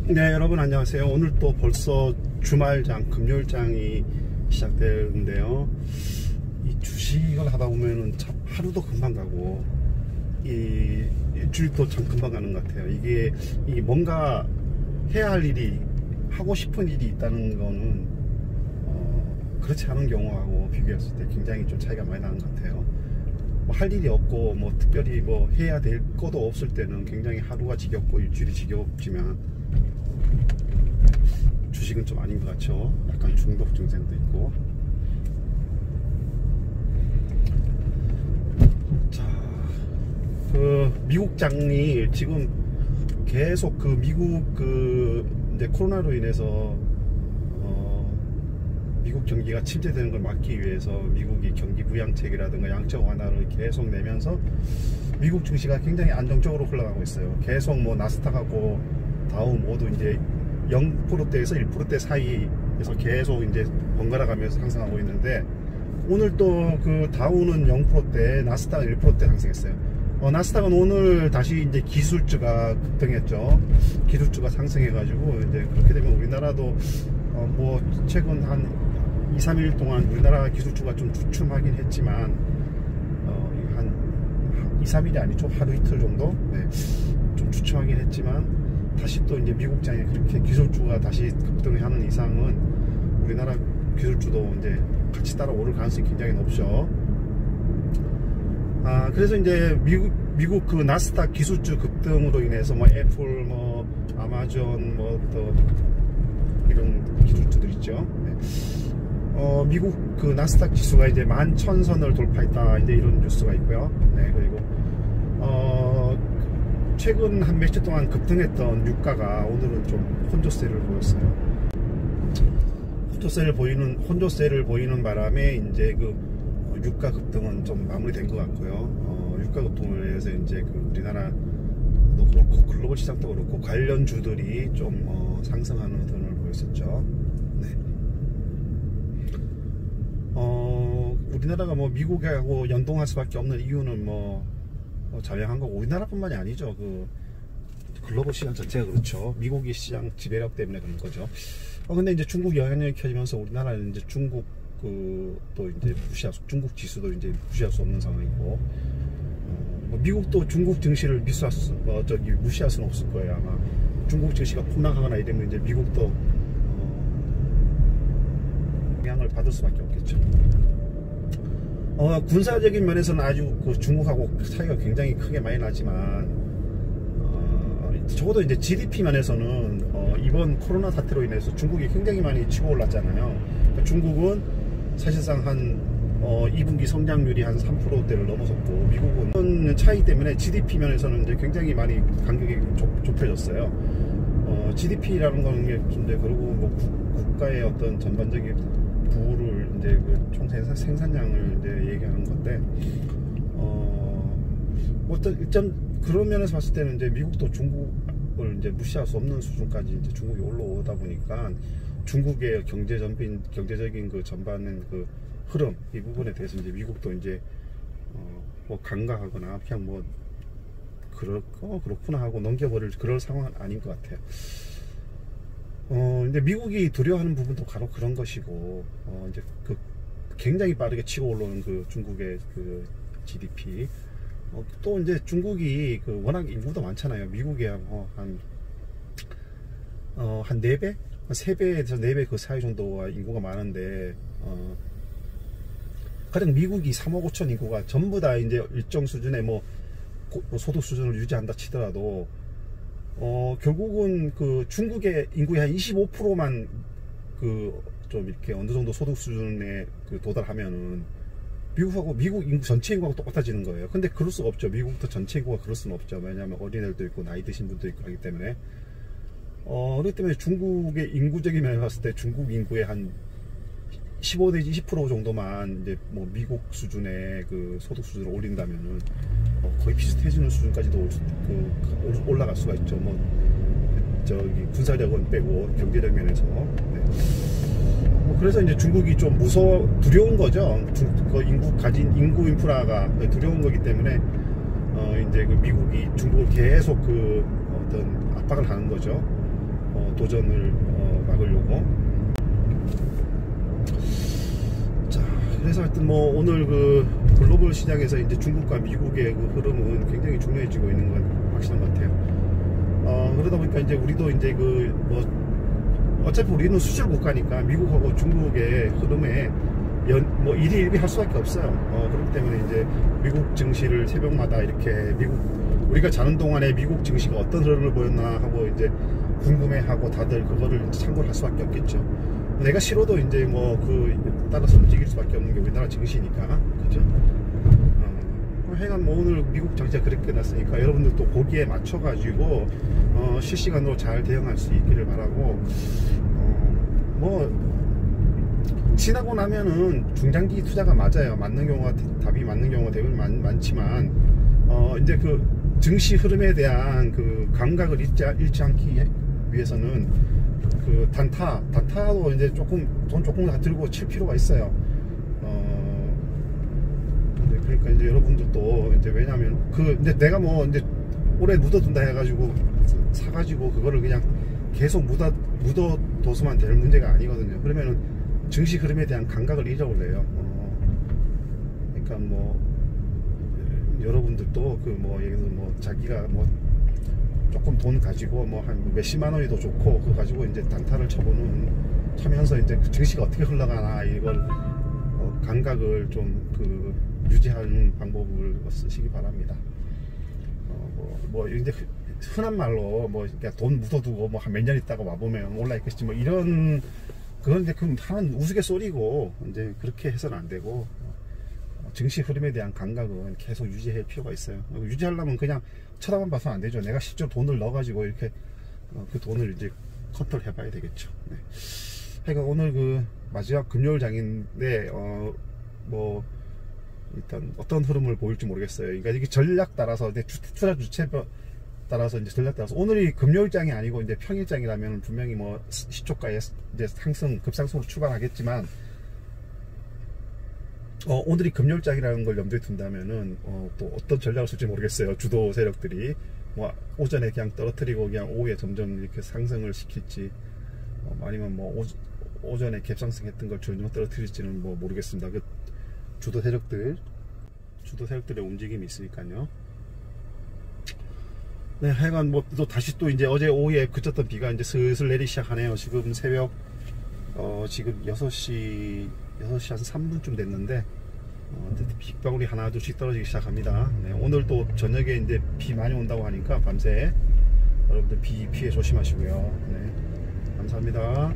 네, 여러분 안녕하세요. 오늘 또 벌써 주말장, 금요일장이 시작되는데요. 이 주식을 하다 보면은 참 하루도 금방 가고 이 일주일도 참 금방 가는 것 같아요. 이게 뭔가 해야 할 일이, 하고 싶은 일이 있다는 거는 그렇지 않은 경우하고 비교했을 때 굉장히 좀 차이가 많이 나는 것 같아요. 뭐 할 일이 없고 뭐 특별히 뭐 해야 될 것도 없을 때는 굉장히 하루가 지겹고 일주일이 지겹지만 주식은 좀 아닌 것 같죠. 약간 중독 증상도 있고. 자, 그 미국장이 지금 계속 그 미국 이제 코로나로 인해서 미국 경기가 침체되는 걸 막기 위해서 미국이 경기 부양책이라든가 양적 완화를 계속 내면서 미국 증시가 굉장히 안정적으로 흘러가고 있어요. 계속 뭐 나스닥하고 다우 모두 이제 0%대에서 1%대 사이에서 계속 이제 번갈아 가면서 상승하고 있는데, 오늘 또 그 다우는 0%대, 나스닥은 1%대 상승했어요. 나스닥은 오늘 다시 이제 기술주가 급등했죠. 기술주가 상승해가지고 이제 그렇게 되면 우리나라도 뭐 최근 한 2, 3일 동안 우리나라 기술주가 좀 주춤하긴 했지만 한 2, 3일이 아니죠. 하루 이틀 정도 좀 주춤하긴 했지만 다시 또 이제 미국장에 그렇게 기술주가 다시 급등을 하는 이상은 우리나라 기술주도 이제 같이 따라 오를 가능성이 굉장히 높죠. 그래서 이제 미국 그 나스닥 기술주 급등으로 인해서 뭐 애플, 뭐 아마존, 뭐 또 이런 기술주들 있죠. 미국 그 나스닥 지수가 이제 11,000선을 돌파했다, 이제 이런 뉴스가 있고요. 그리고 최근 한 며칠 동안 급등했던 유가가 오늘은 좀 혼조세를 보였어요. 혼조세를 보이는 바람에 이제 그 유가 급등은 좀 마무리된 것 같고요. 유가 급등을 해서 이제 그 우리나라도 그렇고 글로벌 시장도 그렇고 관련주들이 좀 상승하는 흐름을 보였었죠. 우리나라가 뭐 미국하고 연동할 수밖에 없는 이유는 뭐 자명한 거고, 우리나라뿐만이 아니죠. 그 글로벌 시장 전체가 그렇죠. 미국이 시장 지배력 때문에 그런 거죠. 근데 이제 중국 영향력이 켜지면서 우리나라는 이제 중국 또 이제 중국 지수도 이제 무시할 수 없는 상황이고, 미국도 중국 증시를 무시할 수는 없을 거예요. 아마 중국 증시가 폭락하거나 이러면 이제 미국도 영향을 받을 수밖에 없겠죠. 군사적인 면에서는 아주 그 중국하고 차이가 굉장히 크게 많이 나지만, 적어도 이제 GDP 면에서는 이번 코로나 사태로 인해서 중국이 굉장히 많이 치고 올랐잖아요. 그러니까 중국은 사실상 한 2분기 성장률이 한 3%대를 넘어섰고, 미국은 차이 때문에 GDP 면에서는 이제 굉장히 많이 간격이 좁혀졌어요. GDP라는 거는 이제 그리고 뭐 국가의 어떤 전반적인 부를 이제 그 총 생산량을 이제 얘기하는 건데, 뭐 일단 그런 면에서 봤을 때는 이제 미국도 중국을 이제 무시할 수 없는 수준까지 이제 중국이 올라오다 보니까 중국의 경제적인 그 전반은 그 흐름, 이 부분에 대해서 이제 미국도 이제 뭐 간과하거나 그냥 뭐 그렇구나 하고 넘겨버릴 그럴 상황은 아닌 것 같아요. 이제 미국이 두려워하는 부분도 간혹 그런 것이고, 이제 그 굉장히 빠르게 치고 올라오는 그 중국의 그 GDP, 또 이제 중국이 그 워낙 인구도 많잖아요. 미국이 한 4배? 3배에서 4배 그 사이 정도가 인구가 많은데, 가령 미국이 3억 5천 인구가 전부 다 이제 일정 수준의 뭐 소득 수준을 유지한다 치더라도, 결국은 그 중국의 인구의 한 25%만 좀 이렇게 어느 정도 소득 수준에 도달하면은 미국 인구 전체 인구하고 똑같아지는 거예요. 근데 그럴 수가 없죠. 미국도 전체 인구가 그럴 수는 없죠. 왜냐하면 어린애들도 있고 나이 드신 분도 있고 하기 때문에. 그렇기 때문에 중국의 인구적인 면에서 봤을 때 중국 인구의 한 15 내지 20% 정도만 이제 뭐 미국 수준의 그 소득 수준을 올린다면은 거의 비슷해지는 수준까지도 올라갈 수가 있죠. 뭐 저기 군사력은 빼고 경제적 면에서. 그래서 이제 중국이 좀 두려운 거죠. 그 인구 인프라가 두려운 거기 때문에 이제 그 미국이 중국을 계속 어떤 압박을 하는 거죠. 도전을 막으려고. 자, 그래서 하여튼 뭐 오늘 그 글로벌 시장에서 이제 중국과 미국의 그 흐름은 굉장히 중요해지고 있는 건 확실한 것 같아요. 그러다 보니까 이제 우리도 이제 그 어차피 우리는 수출 국가니까 미국하고 중국의 흐름에 뭐 일희일비할 수밖에 없어요. 그렇기 때문에 이제 미국 증시를 새벽마다 이렇게 우리가 자는 동안에 미국 증시가 어떤 흐름을 보였나 하고 이제 궁금해하고 다들 그거를 이제 참고를 할 수밖에 없겠죠. 내가 싫어도 이제 뭐 따라서 움직일 수밖에 없는 게 우리나라 증시니까, 그죠? 하여간 뭐 오늘 미국 정치가 그렇게 끝났으니까 여러분들도 거기에 맞춰가지고 실시간으로 잘 대응할 수 있기를 바라고, 뭐 지나고 나면은 중장기 투자가 맞아요. 맞는 경우가 답이 맞는 경우가 대부분 많지만 이제 그 증시 흐름에 대한 그 감각을 잃지 않기 위해서는 그 단타도 이제 돈 조금 다 들고 칠 필요가 있어요. 그러니까 이제 여러분들도 이제 왜냐면 이제 내가 뭐 이제 오래 묻어둔다 해가지고 사가지고 그거를 그냥 계속 묻어둬서만 될 문제가 아니거든요. 그러면은 증시 흐름에 대한 감각을 잃어버려요. 그러니까 뭐 여러분들도 예를 들어서 뭐 자기가 뭐 조금 돈 가지고 뭐 한 몇십만 원이 더 좋고 그거 가지고 이제 단타를 쳐면서 이제 그 증시가 어떻게 흘러가나 이걸 감각을 좀 유지하는 방법을 쓰시기 바랍니다. 이제 흔한 말로 그러니까 돈 묻어두고 뭐 한 몇 년 있다가 와보면 올라 있겠지 뭐 이런 그건 이제 한 우스갯소리고 이제 그렇게 해서는 안 되고 증시 흐름에 대한 감각은 계속 유지할 필요가 있어요. 유지하려면 그냥 쳐다만 봐서는 안 되죠. 내가 실제로 돈을 넣어가지고 이렇게 그 돈을 이제 컨트롤 해봐야 되겠죠. 네. 그러니까 오늘 마지막 금요일장인데 뭐 일단 어떤 흐름을 보일지 모르겠어요. 그러니까 이게 전략 따라서 투자 주체 따라서 이제 전략 따라서 오늘이 금요일장이 아니고 이제 평일장이라면 분명히 뭐 시초가에 이제 급상승으로 출발하겠지만 오늘이 금요일장이라는 걸 염두에 둔다면은 또 어떤 전략을 쓸지 모르겠어요. 주도 세력들이 뭐 오전에 그냥 떨어뜨리고 그냥 오후에 점점 이렇게 상승을 시킬지 아니면 뭐 오전에 갭상승했던 걸 전혀 떨어뜨릴지는 뭐 모르겠습니다. 그 주도 세력들의 움직임이 있으니까요. 네, 하여간 뭐 또 다시 또 이제 어제 오후에 그쳤던 비가 이제 슬슬 내리기 시작하네요. 지금 새벽 지금 6시 한 3분쯤 됐는데 빗방울이 하나 둘씩 떨어지기 시작합니다. 네, 오늘 또 저녁에 이제 비 많이 온다고 하니까 밤새 여러분들 비 피해 조심하시고요. 네, 감사합니다.